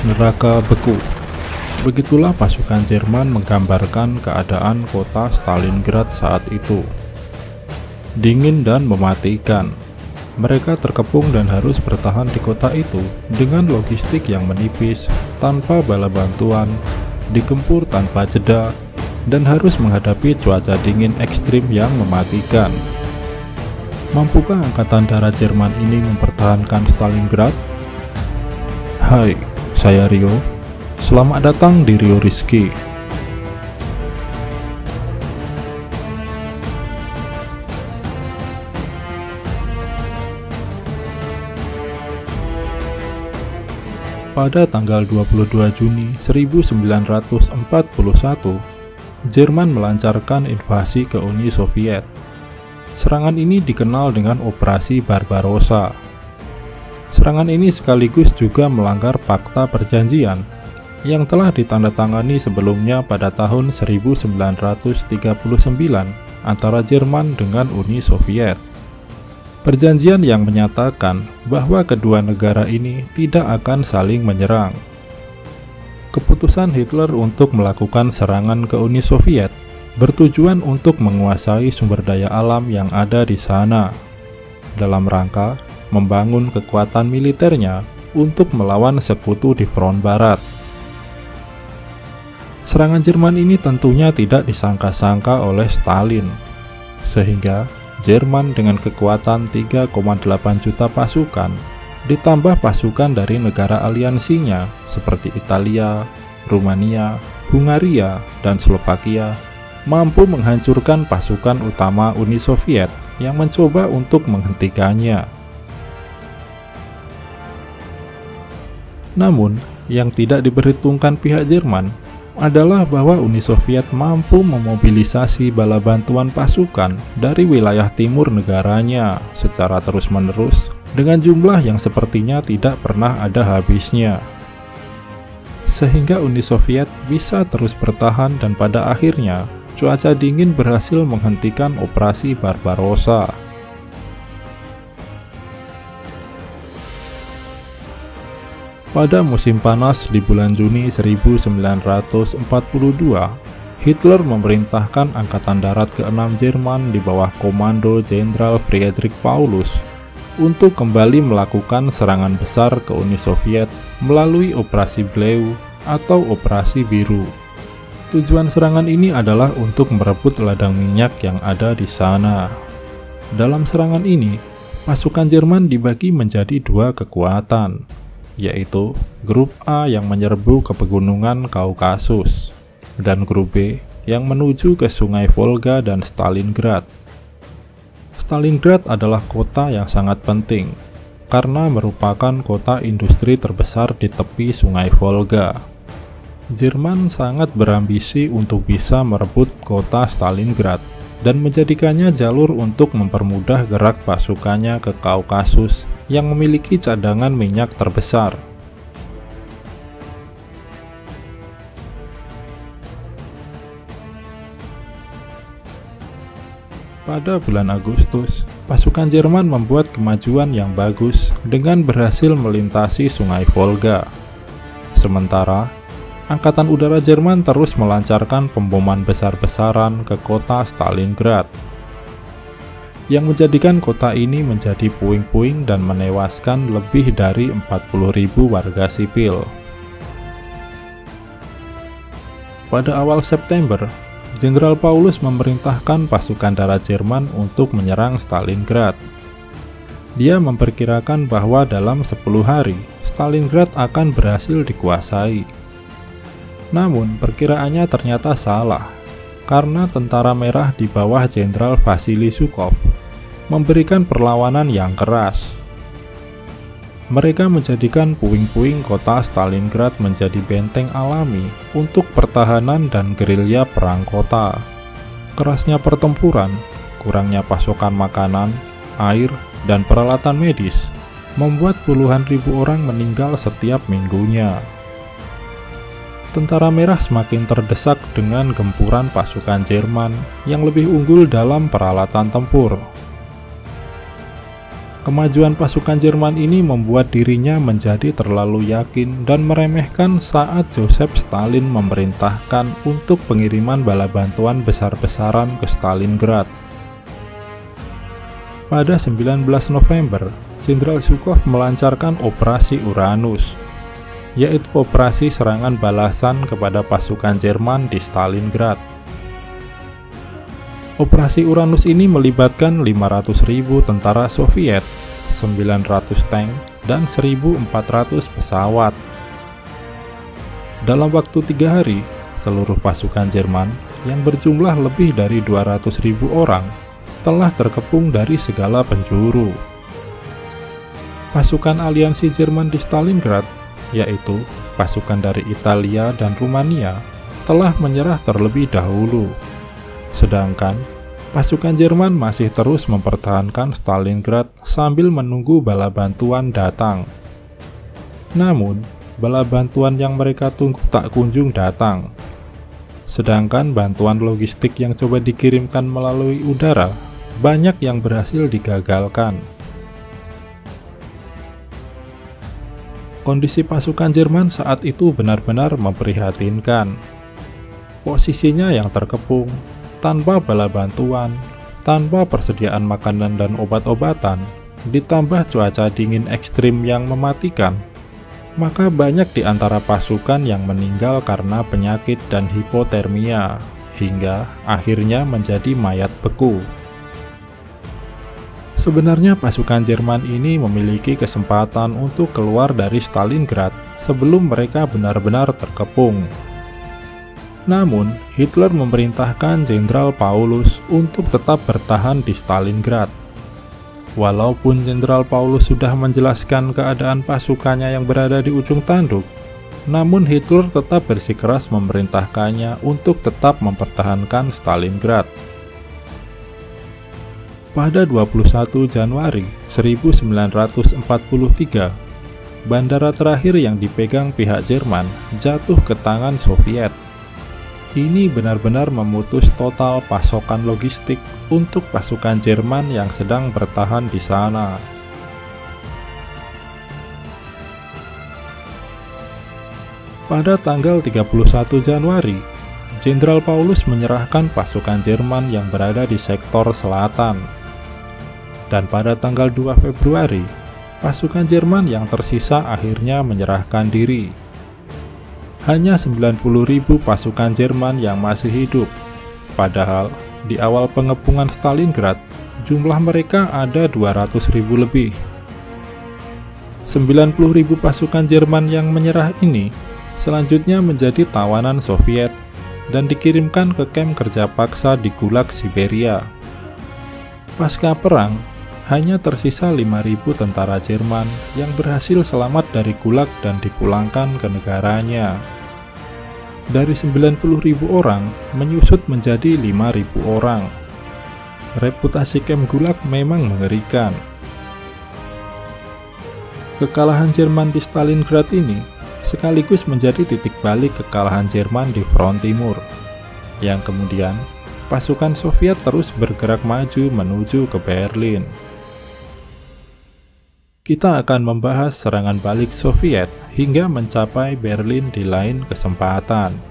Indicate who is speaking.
Speaker 1: Neraka beku. Begitulah pasukan Jerman menggambarkan keadaan kota Stalingrad saat itu. Dingin dan mematikan. Mereka terkepung dan harus bertahan di kota itu dengan logistik yang menipis, tanpa bala bantuan, digempur tanpa jeda, dan harus menghadapi cuaca dingin ekstrim yang mematikan. Mampukah Angkatan Darat Jerman ini mempertahankan Stalingrad? Hai, saya Rio. Selamat datang di Rio Rizky. Pada tanggal 22 Juni 1941, Jerman melancarkan invasi ke Uni Soviet. Serangan ini dikenal dengan Operasi Barbarossa. Serangan ini sekaligus juga melanggar Fakta Perjanjian yang telah ditandatangani sebelumnya pada tahun 1939 antara Jerman dengan Uni Soviet. Perjanjian yang menyatakan bahwa kedua negara ini tidak akan saling menyerang. Keputusan Hitler untuk melakukan serangan ke Uni Soviet bertujuan untuk menguasai sumber daya alam yang ada di sana, dalam rangka membangun kekuatan militernya untuk melawan sekutu di front barat. Serangan Jerman ini tentunya tidak disangka-sangka oleh Stalin, sehingga Jerman dengan kekuatan 3,8 juta pasukan, ditambah pasukan dari negara aliansinya seperti Italia, Rumania, Hungaria, dan Slovakia, mampu menghancurkan pasukan utama Uni Soviet yang mencoba untuk menghentikannya. Namun, yang tidak diperhitungkan pihak Jerman adalah bahwa Uni Soviet mampu memobilisasi bala bantuan pasukan dari wilayah timur negaranya secara terus-menerus dengan jumlah yang sepertinya tidak pernah ada habisnya. Sehingga Uni Soviet bisa terus bertahan dan pada akhirnya cuaca dingin berhasil menghentikan Operasi Barbarossa. Pada musim panas di bulan Juni 1942, Hitler memerintahkan Angkatan Darat ke-6 Jerman di bawah komando Jenderal Friedrich Paulus untuk kembali melakukan serangan besar ke Uni Soviet melalui Operasi Bleu atau Operasi Biru. Tujuan serangan ini adalah untuk merebut ladang minyak yang ada di sana. Dalam serangan ini, pasukan Jerman dibagi menjadi dua kekuatan, yaitu Grup A yang menyerbu ke pegunungan Kaukasus, dan Grup B yang menuju ke Sungai Volga dan Stalingrad. Stalingrad adalah kota yang sangat penting, karena merupakan kota industri terbesar di tepi Sungai Volga. Jerman sangat berambisi untuk bisa merebut kota Stalingrad, dan menjadikannya jalur untuk mempermudah gerak pasukannya ke Kaukasus yang memiliki cadangan minyak terbesar. Pada bulan Agustus, pasukan Jerman membuat kemajuan yang bagus dengan berhasil melintasi Sungai Volga. Sementara, Angkatan Udara Jerman terus melancarkan pemboman besar-besaran ke kota Stalingrad, yang menjadikan kota ini menjadi puing-puing dan menewaskan lebih dari 40.000 warga sipil. Pada awal September, Jenderal Paulus memerintahkan pasukan darat Jerman untuk menyerang Stalingrad. Dia memperkirakan bahwa dalam 10 hari, Stalingrad akan berhasil dikuasai. Namun, perkiraannya ternyata salah, karena tentara merah di bawah Jenderal Vasily Zhukov memberikan perlawanan yang keras. Mereka menjadikan puing-puing kota Stalingrad menjadi benteng alami untuk pertahanan dan gerilya perang kota. Kerasnya pertempuran, kurangnya pasokan makanan, air, dan peralatan medis membuat puluhan ribu orang meninggal setiap minggunya. Tentara Merah semakin terdesak dengan gempuran pasukan Jerman yang lebih unggul dalam peralatan tempur. Kemajuan pasukan Jerman ini membuat dirinya menjadi terlalu yakin dan meremehkan saat Joseph Stalin memerintahkan untuk pengiriman bala bantuan besar-besaran ke Stalingrad. Pada 19 November, Jenderal Zhukov melancarkan Operasi Uranus, yaitu operasi serangan balasan kepada pasukan Jerman di Stalingrad. Operasi Uranus ini melibatkan 500.000 tentara Soviet, 900 tank, dan 1.400 pesawat. Dalam waktu 3 hari, seluruh pasukan Jerman yang berjumlah lebih dari 200.000 orang telah terkepung dari segala penjuru. Pasukan aliansi Jerman di Stalingrad, yaitu pasukan dari Italia dan Rumania, telah menyerah terlebih dahulu. Sedangkan pasukan Jerman masih terus mempertahankan Stalingrad sambil menunggu bala bantuan datang. Namun, bala bantuan yang mereka tunggu tak kunjung datang. Sedangkan bantuan logistik yang coba dikirimkan melalui udara, banyak yang berhasil digagalkan. Kondisi pasukan Jerman saat itu benar-benar memprihatinkan. Posisinya yang terkepung, tanpa bala bantuan, tanpa persediaan makanan dan obat-obatan, ditambah cuaca dingin ekstrim yang mematikan, maka banyak di antara pasukan yang meninggal karena penyakit dan hipotermia, hingga akhirnya menjadi mayat beku. Sebenarnya pasukan Jerman ini memiliki kesempatan untuk keluar dari Stalingrad sebelum mereka benar-benar terkepung. Namun, Hitler memerintahkan Jenderal Paulus untuk tetap bertahan di Stalingrad. Walaupun Jenderal Paulus sudah menjelaskan keadaan pasukannya yang berada di ujung tanduk, namun Hitler tetap bersikeras memerintahkannya untuk tetap mempertahankan Stalingrad. Pada 21 Januari 1943, bandara terakhir yang dipegang pihak Jerman jatuh ke tangan Soviet. Ini benar-benar memutus total pasokan logistik untuk pasukan Jerman yang sedang bertahan di sana. Pada tanggal 31 Januari, Jenderal Paulus menyerahkan pasukan Jerman yang berada di sektor selatan. Dan pada tanggal 2 Februari, pasukan Jerman yang tersisa akhirnya menyerahkan diri. Hanya 90.000 pasukan Jerman yang masih hidup, padahal di awal pengepungan Stalingrad, jumlah mereka ada 200.000 lebih. 90.000 pasukan Jerman yang menyerah ini selanjutnya menjadi tawanan Soviet dan dikirimkan ke kamp kerja paksa di Gulag Siberia. Pasca perang, hanya tersisa 5.000 tentara Jerman yang berhasil selamat dari Gulag dan dipulangkan ke negaranya. Dari 90.000 orang menyusut menjadi 5.000 orang. Reputasi kamp Gulag memang mengerikan. Kekalahan Jerman di Stalingrad ini sekaligus menjadi titik balik kekalahan Jerman di front timur, yang kemudian pasukan Soviet terus bergerak maju menuju ke Berlin. Kita akan membahas serangan balik Soviet hingga mencapai Berlin di lain kesempatan.